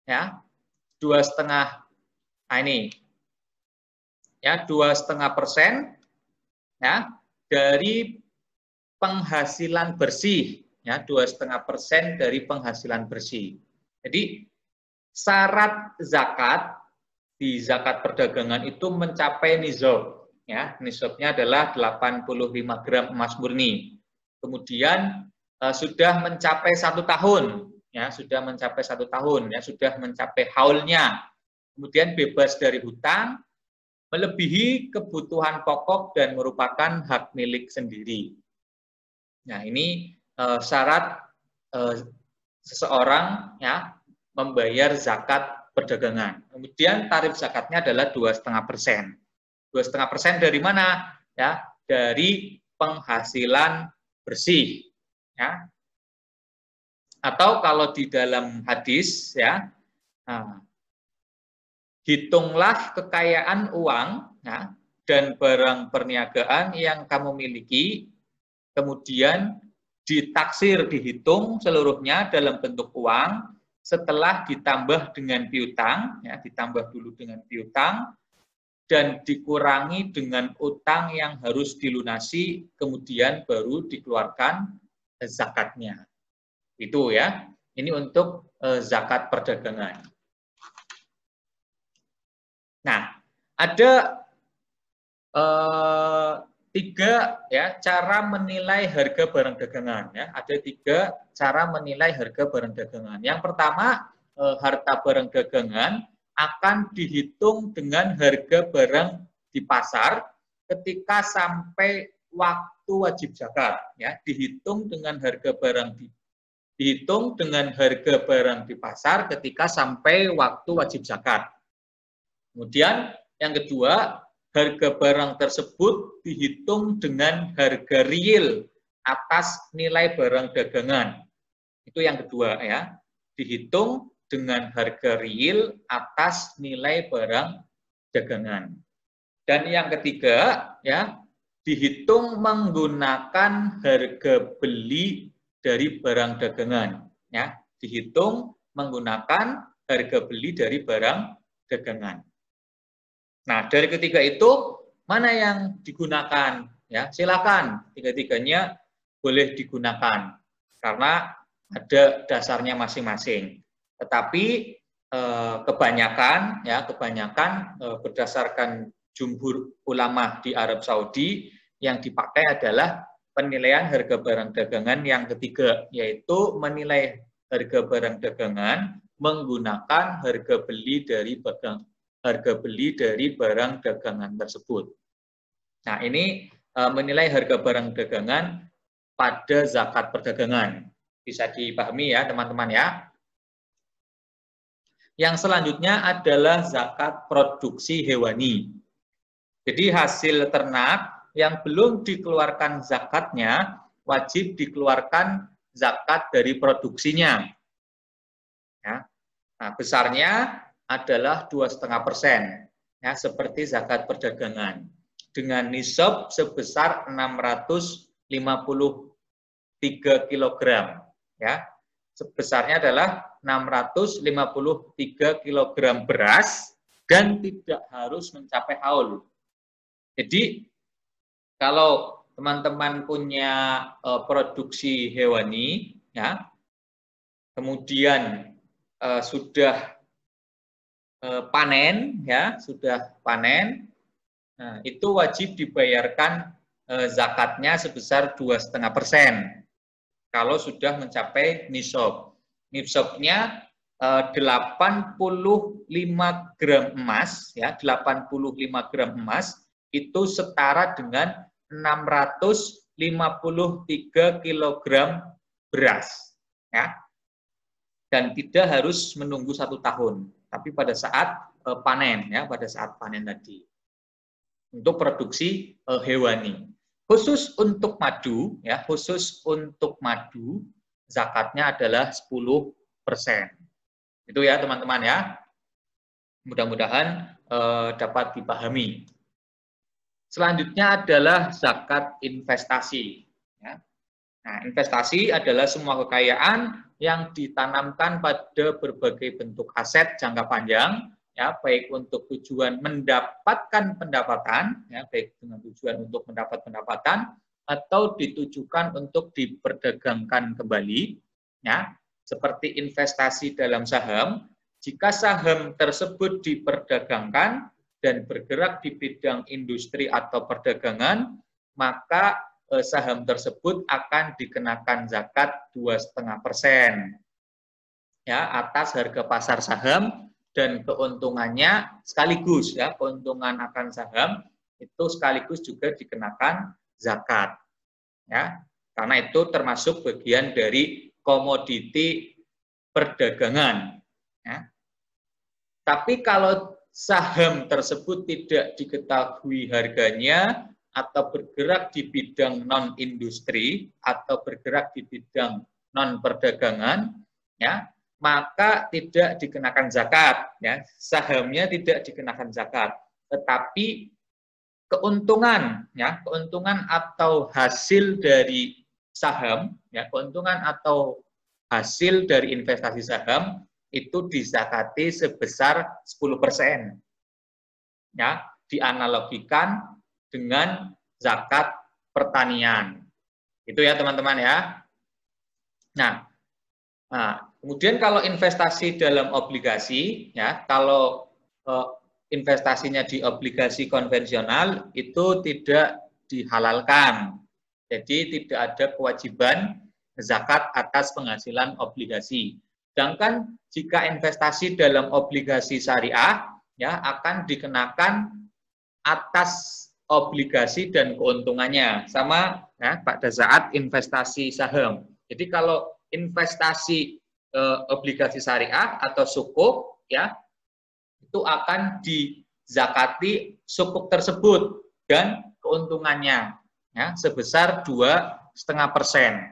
ya 2,5. Nah, ini ya 2,5% ya dari penghasilan bersih ya 2,5% dari penghasilan bersih. Jadi syarat zakat di zakat perdagangan itu mencapai nizab ya, nizabnya adalah 85 gram emas murni. Kemudian sudah mencapai 1 tahun ya, sudah mencapai 1 tahun ya, sudah mencapai haulnya. Kemudian bebas dari hutang, melebihi kebutuhan pokok dan merupakan hak milik sendiri. Nah, ini syarat seseorang ya membayar zakat perdagangan. Kemudian tarif zakatnya adalah 2,5%. 2,5% dari mana? Ya, dari penghasilan bersih. Ya. Atau kalau di dalam hadis ya, hitunglah kekayaan uang ya, dan barang perniagaan yang kamu miliki, kemudian ditaksir, dihitung seluruhnya dalam bentuk uang, setelah ditambah dengan piutang, ya, ditambah dulu dengan piutang, dan dikurangi dengan utang yang harus dilunasi, kemudian baru dikeluarkan zakatnya. Itu ya, ini untuk zakat perdagangan. Nah, ada 3 ya cara menilai harga barang dagangan ya. Ada 3 cara menilai harga barang dagangan. Yang pertama, harta barang dagangan akan dihitung dengan harga barang di pasar ketika sampai waktu wajib zakat ya, dihitung dengan harga barang di pasar ketika sampai waktu wajib zakat. Kemudian yang kedua, harga barang tersebut dihitung dengan harga real atas nilai barang dagangan. Itu yang kedua ya, dihitung dengan harga real atas nilai barang dagangan. Dan yang ketiga ya, dihitung menggunakan harga beli dari barang dagangan ya, dihitung menggunakan harga beli dari barang dagangan. Nah, dari ketiga itu mana yang digunakan ya? Silakan, 3-tiganya boleh digunakan karena ada dasarnya masing-masing. Tetapi kebanyakan berdasarkan jumhur ulama di Arab Saudi yang dipakai adalah penilaian harga barang dagangan yang ketiga, yaitu menilai harga barang dagangan menggunakan harga beli dari barang dagangan tersebut. Nah, ini menilai harga barang dagangan pada zakat perdagangan. Bisa dipahami ya, teman-teman ya. Yang selanjutnya adalah zakat produksi hewani. Jadi hasil ternak yang belum dikeluarkan zakatnya wajib dikeluarkan zakat dari produksinya. Ya. Nah, besarnya adalah 2,5% ya, seperti zakat perdagangan dengan nisab sebesar 653 kg ya. Sebesarnya adalah 653 kg beras dan tidak harus mencapai haul. Jadi kalau teman-teman punya produksi hewani ya, kemudian sudah panen ya, sudah panen, Nah, itu wajib dibayarkan zakatnya sebesar 2,5% kalau sudah mencapai nisab. Nisabnya 85 gram emas, ya, 85 gram emas itu setara dengan 653 kilogram beras, ya. Dan tidak harus menunggu 1 tahun, tapi pada saat panen, ya, pada saat panen tadi. Untuk produksi hewani. Khusus untuk madu, ya, khusus untuk madu, zakatnya adalah 10%. Itu ya teman-teman ya. Mudah-mudahan dapat dipahami. Selanjutnya adalah zakat investasi. Ya. Nah, investasi adalah semua kekayaan yang ditanamkan pada berbagai bentuk aset jangka panjang, ya, baik untuk tujuan mendapatkan pendapatan, ya, baik dengan tujuan untuk mendapat pendapatan atau ditujukan untuk diperdagangkan kembali, ya, seperti investasi dalam saham. Jika saham tersebut diperdagangkan dan bergerak di bidang industri atau perdagangan, maka saham tersebut akan dikenakan zakat 2,5% ya atas harga pasar saham, dan keuntungannya sekaligus, ya, keuntungan akan saham itu sekaligus juga dikenakan zakat, ya, karena itu termasuk bagian dari komoditi perdagangan, ya. Tapi kalau saham tersebut tidak diketahui harganya atau bergerak di bidang non-industri atau bergerak di bidang non-perdagangan, ya, maka tidak dikenakan zakat, ya. Sahamnya tidak dikenakan zakat, tetapi keuntungan, ya, keuntungan atau hasil dari saham, ya, keuntungan atau hasil dari investasi saham itu dizakati sebesar 10%. Ya, dianalogikan dengan zakat pertanian. Itu ya teman-teman ya. Nah, kemudian kalau investasi dalam obligasi, ya, kalau investasinya di obligasi konvensional itu tidak dihalalkan. Jadi tidak ada kewajiban zakat atas penghasilan obligasi. Sedangkan jika investasi dalam obligasi syariah, ya, akan dikenakan atas obligasi dan keuntungannya sama, ya, pada saat investasi saham. Jadi kalau investasi obligasi syariah atau sukuk, ya, itu akan dizakati sukuk tersebut dan keuntungannya, ya, sebesar 2,5%.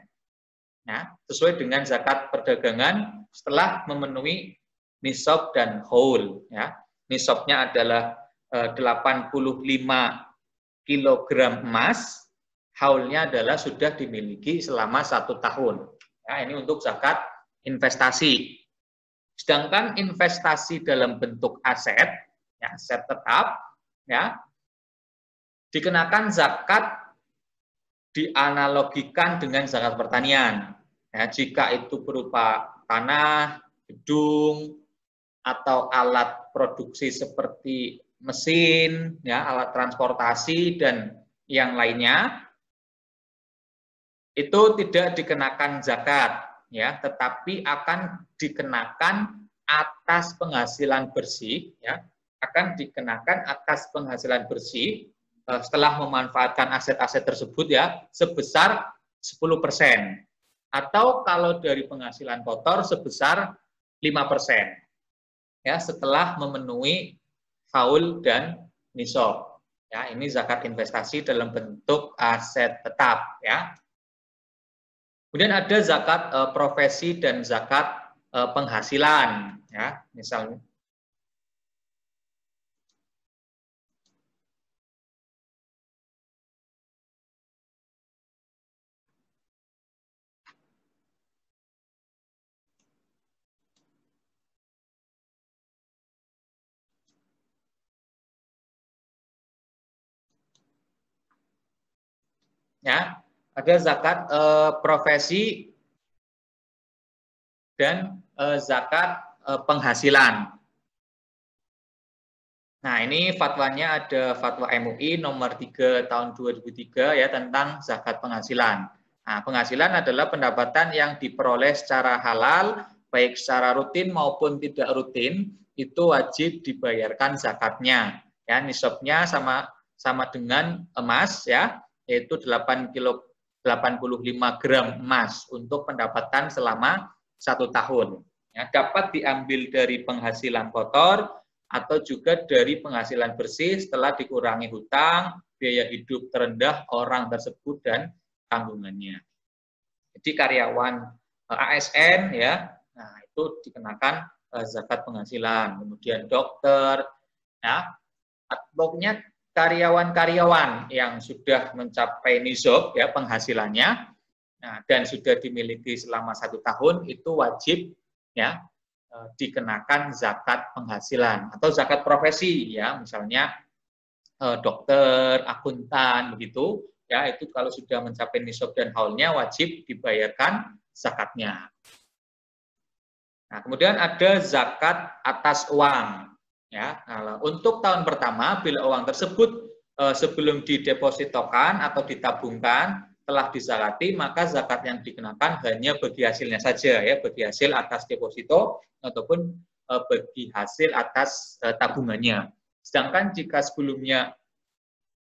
Ya, sesuai dengan zakat perdagangan setelah memenuhi nisab dan haul, ya. Nisabnya adalah 85 kilogram emas, haulnya adalah sudah dimiliki selama 1 tahun. Ya, ini untuk zakat investasi. Sedangkan investasi dalam bentuk aset, ya, aset tetap, ya, dikenakan zakat dianalogikan dengan zakat pertanian. Ya, jika itu berupa tanah, gedung, atau alat produksi seperti mesin, ya, alat transportasi dan yang lainnya, itu tidak dikenakan zakat, ya, tetapi akan dikenakan atas penghasilan bersih, ya, akan dikenakan atas penghasilan bersih setelah memanfaatkan aset-aset tersebut, ya, sebesar 10%. Atau kalau dari penghasilan kotor sebesar 5%. Ya, setelah memenuhi haul dan nisab. Ya, ini zakat investasi dalam bentuk aset tetap, ya. Kemudian ada zakat profesi dan zakat penghasilan, ya, misalnya. Ya, ada zakat profesi dan zakat penghasilan. Nah, ini fatwanya ada fatwa MUI nomor 3 tahun 2003 ya tentang zakat penghasilan. Nah, penghasilan adalah pendapatan yang diperoleh secara halal, baik secara rutin maupun tidak rutin, itu wajib dibayarkan zakatnya. Ya, nisabnya sama dengan emas ya, yaitu 85 gram emas untuk pendapatan selama 1 tahun. Ya, dapat diambil dari penghasilan kotor atau juga dari penghasilan bersih setelah dikurangi hutang, biaya hidup terendah orang tersebut dan tanggungannya. Jadi karyawan ASN ya, nah itu dikenakan zakat penghasilan. Kemudian dokter, ya, pokoknya karyawan-karyawan yang sudah mencapai nisab ya penghasilannya, nah, dan sudah dimiliki selama 1 tahun itu wajib ya dikenakan zakat penghasilan atau zakat profesi ya, misalnya dokter, akuntan begitu ya, itu kalau sudah mencapai nisab dan haulnya wajib dibayarkan zakatnya. Nah, kemudian ada zakat atas uang ya. Nah, untuk tahun pertama bila uang tersebut sebelum didepositokan atau ditabungkan telah dizakati, maka zakat yang dikenakan hanya bagi hasilnya saja ya, bagi hasil atas deposito ataupun bagi hasil atas tabungannya. Sedangkan jika sebelumnya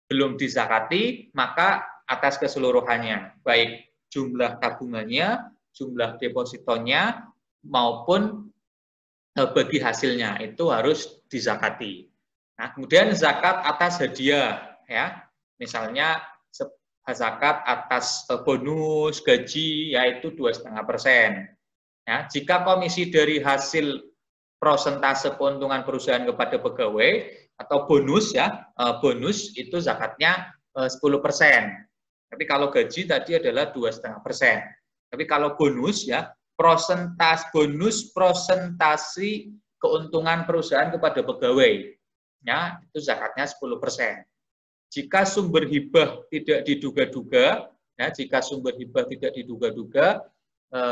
belum dizakati, maka atas keseluruhannya, baik jumlah tabungannya, jumlah depositonya maupun bagi hasilnya itu harus dizakati. Nah, kemudian zakat atas hadiah ya. Misalnya zakat atas bonus, gaji, yaitu 2,5%. Ya, jika komisi dari hasil prosentase keuntungan perusahaan kepada pegawai atau bonus ya, bonus itu zakatnya 10%. Tapi kalau gaji tadi adalah 2,5%. Tapi kalau bonus ya, bonus prosentasi keuntungan perusahaan kepada pegawai, ya itu zakatnya 10%. Jika sumber hibah tidak diduga-duga, ya, jika sumber hibah tidak diduga-duga,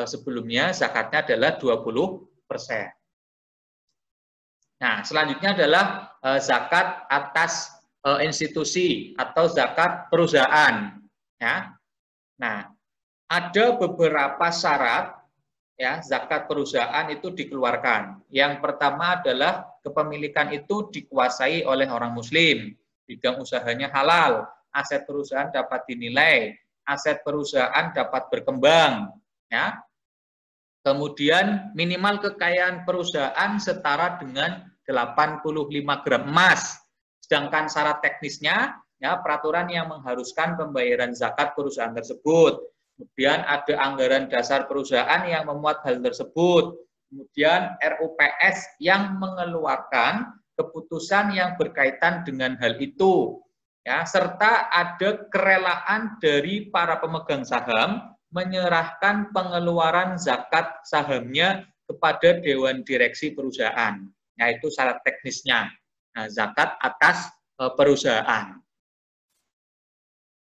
sebelumnya zakatnya adalah 20%. Nah, selanjutnya adalah zakat atas institusi atau zakat perusahaan. Ya. Nah, ada beberapa syarat ya zakat perusahaan itu dikeluarkan. Yang pertama adalah kepemilikan itu dikuasai oleh orang Muslim. Bidang usahanya halal, aset perusahaan dapat dinilai, aset perusahaan dapat berkembang, ya. Kemudian minimal kekayaan perusahaan setara dengan 85 gram emas. Sedangkan syarat teknisnya, ya peraturan yang mengharuskan pembayaran zakat perusahaan tersebut. Kemudian ada anggaran dasar perusahaan yang memuat hal tersebut. Kemudian RUPS yang mengeluarkan keputusan yang berkaitan dengan hal itu, ya, serta ada kerelaan dari para pemegang saham menyerahkan pengeluaran zakat sahamnya kepada Dewan Direksi Perusahaan. Nah, itu syarat teknisnya. Nah, zakat atas perusahaan.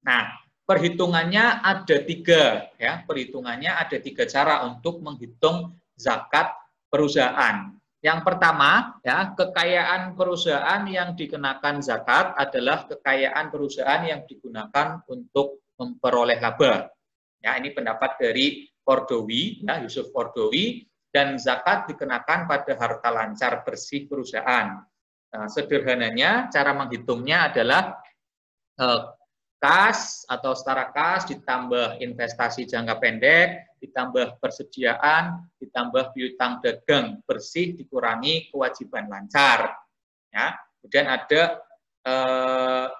Nah, perhitungannya ada 3, ya. Perhitungannya ada 3 cara untuk menghitung zakat perusahaan. Yang pertama, ya, kekayaan perusahaan yang dikenakan zakat adalah kekayaan perusahaan yang digunakan untuk memperoleh laba. Ya, ini pendapat dari Kordowi, ya, Yusuf Kordowi, dan zakat dikenakan pada harta lancar bersih perusahaan. Nah, sederhananya, cara menghitungnya adalah kas atau setara kas ditambah investasi jangka pendek, ditambah persediaan, ditambah piutang dagang bersih dikurangi kewajiban lancar. Ya, kemudian ada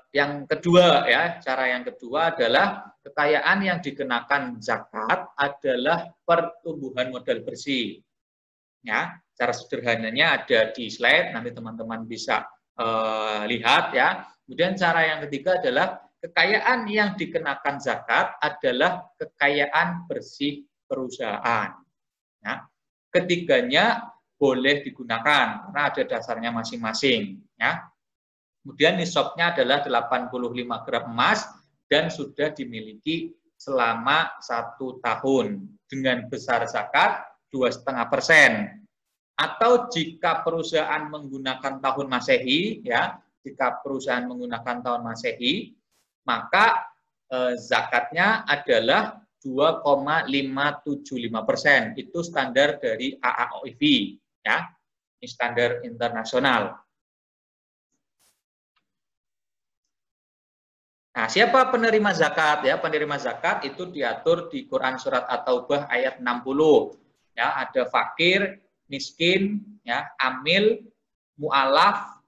yang kedua ya, cara yang kedua adalah kekayaan yang dikenakan zakat adalah pertumbuhan modal bersih. Ya, cara sederhananya ada di slide, nanti teman-teman bisa lihat ya. Kemudian cara yang ketiga adalah kekayaan yang dikenakan zakat adalah kekayaan bersih perusahaan. Ya. Ketiganya boleh digunakan karena ada dasarnya masing-masing. Ya. Kemudian nisabnya adalah 85 gram emas dan sudah dimiliki selama 1 tahun dengan besar zakat 2,5%. Atau jika perusahaan menggunakan tahun Masehi, ya, jika perusahaan menggunakan tahun Masehi, maka zakatnya adalah 2,575%. Itu standar dari AAOIV, ya. Ini standar internasional. Nah, siapa penerima zakat? Ya, penerima zakat itu diatur di Quran surat At-Taubah ayat 60. Ya, ada fakir, miskin, ya, amil, mu'alaf,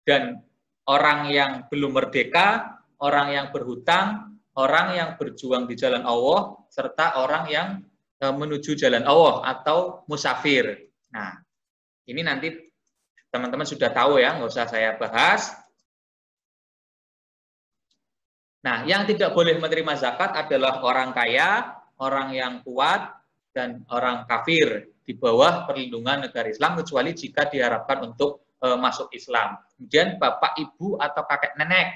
dan orang yang belum merdeka, orang yang berhutang, orang yang berjuang di jalan Allah, serta orang yang menuju jalan Allah atau musafir. Nah, ini nanti teman-teman sudah tahu ya, nggak usah saya bahas. Nah, yang tidak boleh menerima zakat adalah orang kaya, orang yang kuat, dan orang kafir di bawah perlindungan negara Islam, kecuali jika diharapkan untuk masuk Islam. Kemudian bapak, ibu, atau kakek nenek,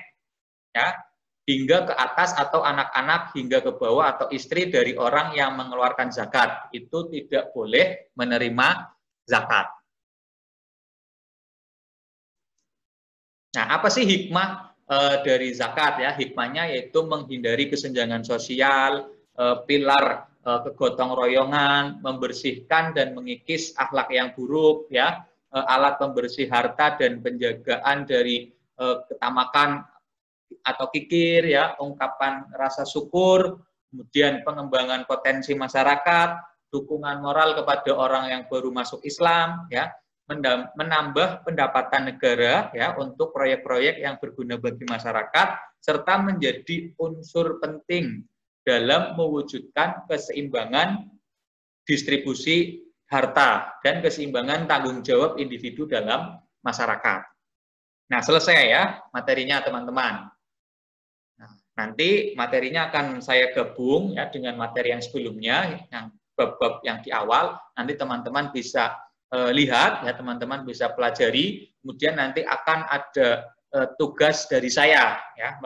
ya, hingga ke atas, atau anak-anak hingga ke bawah, atau istri dari orang yang mengeluarkan zakat, itu tidak boleh menerima zakat. Nah, apa sih hikmah dari zakat? Ya, hikmahnya yaitu menghindari kesenjangan sosial, pilar kegotong royongan, membersihkan dan mengikis akhlak yang buruk, ya, alat pembersih harta dan penjagaan dari ketamakan atau kikir, ya, ungkapan rasa syukur, kemudian pengembangan potensi masyarakat, dukungan moral kepada orang yang baru masuk Islam, ya, menambah pendapatan negara, ya, untuk proyek-proyek yang berguna bagi masyarakat, serta menjadi unsur penting dalam mewujudkan keseimbangan distribusi harta dan keseimbangan tanggung jawab individu dalam masyarakat. Nah, selesai ya materinya, teman-teman. Nah, nanti materinya akan saya gabung ya dengan materi yang sebelumnya, yang bab-bab yang di awal. Nanti teman-teman bisa lihat, ya, teman-teman bisa pelajari. Kemudian nanti akan ada tugas dari saya, ya.